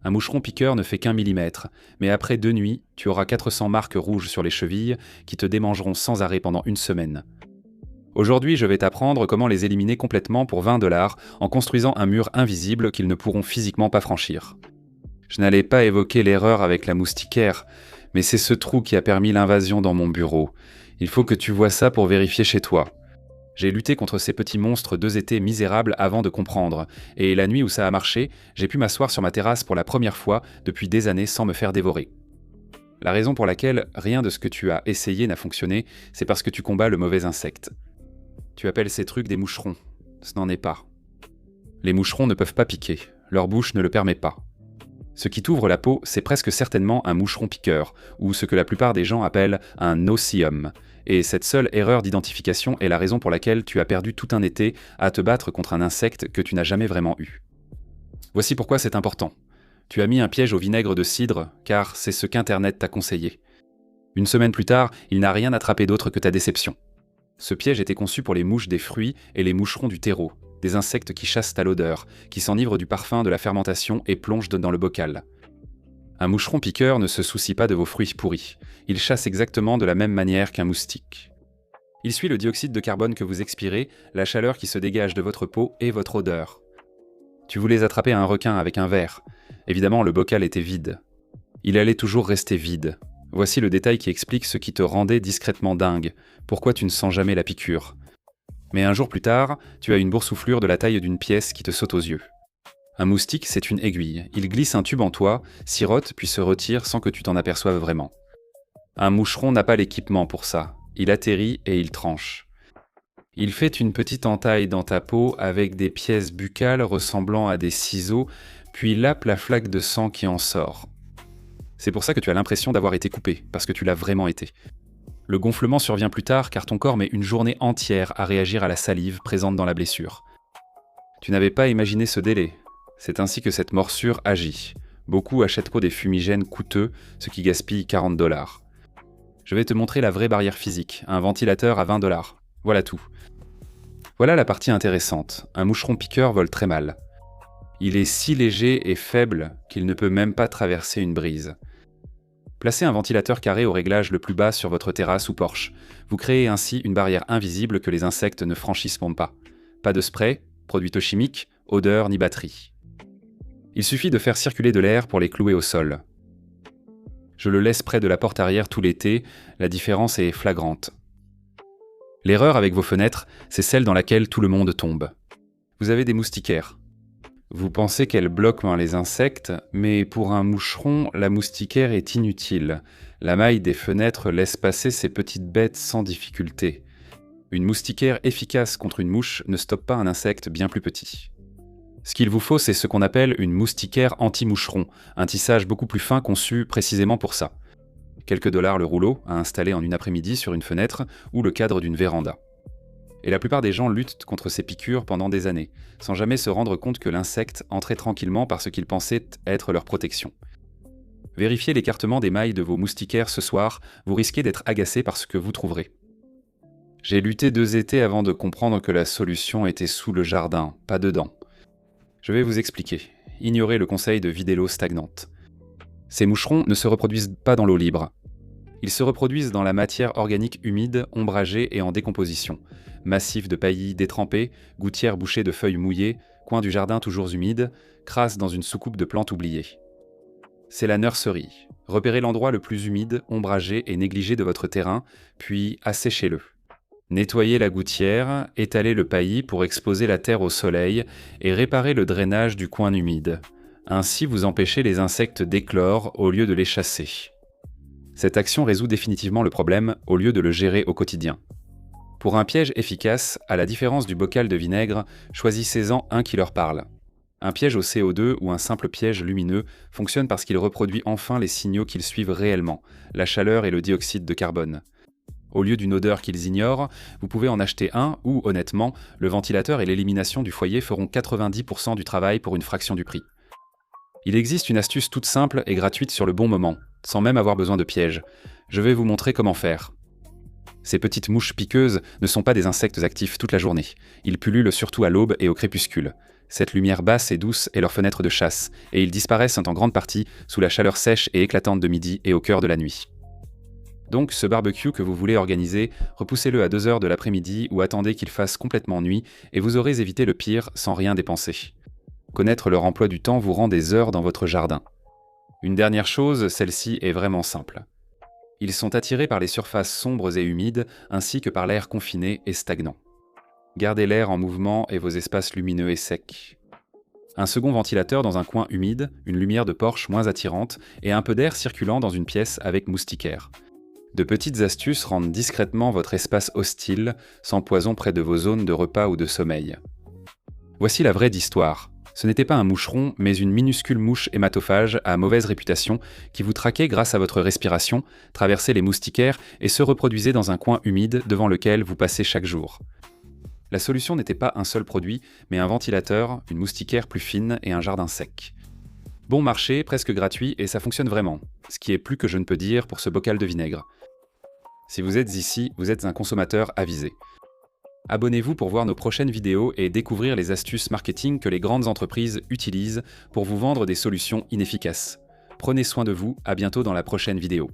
Un moucheron piqueur ne fait qu'1 millimètre, mais après 2 nuits, tu auras 400 marques rouges sur les chevilles qui te démangeront sans arrêt pendant une semaine. Aujourd'hui, je vais t'apprendre comment les éliminer complètement pour 20 $ en construisant un mur invisible qu'ils ne pourront physiquement pas franchir. Je n'allais pas évoquer l'erreur avec la moustiquaire, mais c'est ce trou qui a permis l'invasion dans mon bureau. Il faut que tu vois ça pour vérifier chez toi. J'ai lutté contre ces petits monstres 2 étés misérables avant de comprendre, et la nuit où ça a marché, j'ai pu m'asseoir sur ma terrasse pour la première fois depuis des années sans me faire dévorer. La raison pour laquelle rien de ce que tu as essayé n'a fonctionné, c'est parce que tu combats le mauvais insecte. Tu appelles ces trucs des moucherons. Ce n'en est pas. Les moucherons ne peuvent pas piquer, leur bouche ne le permet pas. Ce qui t'ouvre la peau, c'est presque certainement un moucheron piqueur, ou ce que la plupart des gens appellent un no-see-um. Et cette seule erreur d'identification est la raison pour laquelle tu as perdu tout un été à te battre contre un insecte que tu n'as jamais vraiment eu. Voici pourquoi c'est important. Tu as mis un piège au vinaigre de cidre, car c'est ce qu'Internet t'a conseillé. Une semaine plus tard, il n'a rien attrapé d'autre que ta déception. Ce piège était conçu pour les mouches des fruits et les moucherons du terreau, des insectes qui chassent à l'odeur, qui s'enivrent du parfum de la fermentation et plongent dans le bocal. Un moucheron piqueur ne se soucie pas de vos fruits pourris. Il chasse exactement de la même manière qu'un moustique. Il suit le dioxyde de carbone que vous expirez, la chaleur qui se dégage de votre peau et votre odeur. Tu voulais attraper un requin avec un verre. Évidemment, le bocal était vide. Il allait toujours rester vide. Voici le détail qui explique ce qui te rendait discrètement dingue. Pourquoi tu ne sens jamais la piqûre. Mais un jour plus tard, tu as une boursouflure de la taille d'une pièce qui te saute aux yeux. Un moustique, c'est une aiguille. Il glisse un tube en toi, sirote, puis se retire sans que tu t'en aperçoives vraiment. Un moucheron n'a pas l'équipement pour ça. Il atterrit et il tranche. Il fait une petite entaille dans ta peau avec des pièces buccales ressemblant à des ciseaux, puis lappe la flaque de sang qui en sort. C'est pour ça que tu as l'impression d'avoir été coupé, parce que tu l'as vraiment été. Le gonflement survient plus tard car ton corps met une journée entière à réagir à la salive présente dans la blessure. Tu n'avais pas imaginé ce délai. C'est ainsi que cette morsure agit. Beaucoup achètent des fumigènes coûteux, ce qui gaspille 40 $. Je vais te montrer la vraie barrière physique, un ventilateur à 20 $. Voilà tout. Voilà la partie intéressante. Un moucheron piqueur vole très mal. Il est si léger et faible qu'il ne peut même pas traverser une brise. Placez un ventilateur carré au réglage le plus bas sur votre terrasse ou porche. Vous créez ainsi une barrière invisible que les insectes ne franchisseront pas. Pas de spray, produits chimiques, odeur ni batterie. Il suffit de faire circuler de l'air pour les clouer au sol. Je le laisse près de la porte arrière tout l'été, la différence est flagrante. L'erreur avec vos fenêtres, c'est celle dans laquelle tout le monde tombe. Vous avez des moustiquaires. Vous pensez qu'elle bloque les insectes, mais pour un moucheron, la moustiquaire est inutile. La maille des fenêtres laisse passer ces petites bêtes sans difficulté. Une moustiquaire efficace contre une mouche ne stoppe pas un insecte bien plus petit. Ce qu'il vous faut, c'est ce qu'on appelle une moustiquaire anti-moucheron, un tissage beaucoup plus fin conçu précisément pour ça. Quelques dollars le rouleau, à installer en une après-midi sur une fenêtre ou le cadre d'une véranda. Et la plupart des gens luttent contre ces piqûres pendant des années, sans jamais se rendre compte que l'insecte entrait tranquillement par ce qu'ils pensaient être leur protection. Vérifiez l'écartement des mailles de vos moustiquaires ce soir, vous risquez d'être agacé par ce que vous trouverez. J'ai lutté 2 étés avant de comprendre que la solution était sous le jardin, pas dedans. Je vais vous expliquer. Ignorez le conseil de vider l'eau stagnante. Ces moucherons ne se reproduisent pas dans l'eau libre. Ils se reproduisent dans la matière organique humide, ombragée et en décomposition. Massifs de paillis détrempés, gouttières bouchées de feuilles mouillées, coins du jardin toujours humides, crasse dans une soucoupe de plantes oubliées. C'est la nurserie. Repérez l'endroit le plus humide, ombragé et négligé de votre terrain, puis asséchez-le. Nettoyez la gouttière, étalez le paillis pour exposer la terre au soleil et réparez le drainage du coin humide. Ainsi, vous empêchez les insectes d'éclore au lieu de les chasser. Cette action résout définitivement le problème au lieu de le gérer au quotidien. Pour un piège efficace, à la différence du bocal de vinaigre, choisissez-en un qui leur parle. Un piège au CO2 ou un simple piège lumineux fonctionne parce qu'il reproduit enfin les signaux qu'ils suivent réellement, la chaleur et le dioxyde de carbone. Au lieu d'une odeur qu'ils ignorent, vous pouvez en acheter un où, honnêtement, le ventilateur et l'élimination du foyer feront 90% du travail pour une fraction du prix. Il existe une astuce toute simple et gratuite sur le bon moment, sans même avoir besoin de piège. Je vais vous montrer comment faire. Ces petites mouches piqueuses ne sont pas des insectes actifs toute la journée. Ils pullulent surtout à l'aube et au crépuscule. Cette lumière basse et douce est leur fenêtre de chasse, et ils disparaissent en grande partie sous la chaleur sèche et éclatante de midi et au cœur de la nuit. Donc, ce barbecue que vous voulez organiser, repoussez-le à 2 heures de l'après-midi ou attendez qu'il fasse complètement nuit et vous aurez évité le pire sans rien dépenser. Connaître leur emploi du temps vous rend des heures dans votre jardin. Une dernière chose, celle-ci est vraiment simple. Ils sont attirés par les surfaces sombres et humides ainsi que par l'air confiné et stagnant. Gardez l'air en mouvement et vos espaces lumineux et secs. Un second ventilateur dans un coin humide, une lumière de porche moins attirante et un peu d'air circulant dans une pièce avec moustiquaire. De petites astuces rendent discrètement votre espace hostile, sans poison près de vos zones de repas ou de sommeil. Voici la vraie d'histoire. Ce n'était pas un moucheron, mais une minuscule mouche hématophage à mauvaise réputation qui vous traquait grâce à votre respiration, traversait les moustiquaires et se reproduisait dans un coin humide devant lequel vous passez chaque jour. La solution n'était pas un seul produit, mais un ventilateur, une moustiquaire plus fine et un jardin sec. Bon marché, presque gratuit, et ça fonctionne vraiment, ce qui est plus que je ne peux dire pour ce bocal de vinaigre. Si vous êtes ici, vous êtes un consommateur avisé. Abonnez-vous pour voir nos prochaines vidéos et découvrir les astuces marketing que les grandes entreprises utilisent pour vous vendre des solutions inefficaces. Prenez soin de vous, à bientôt dans la prochaine vidéo.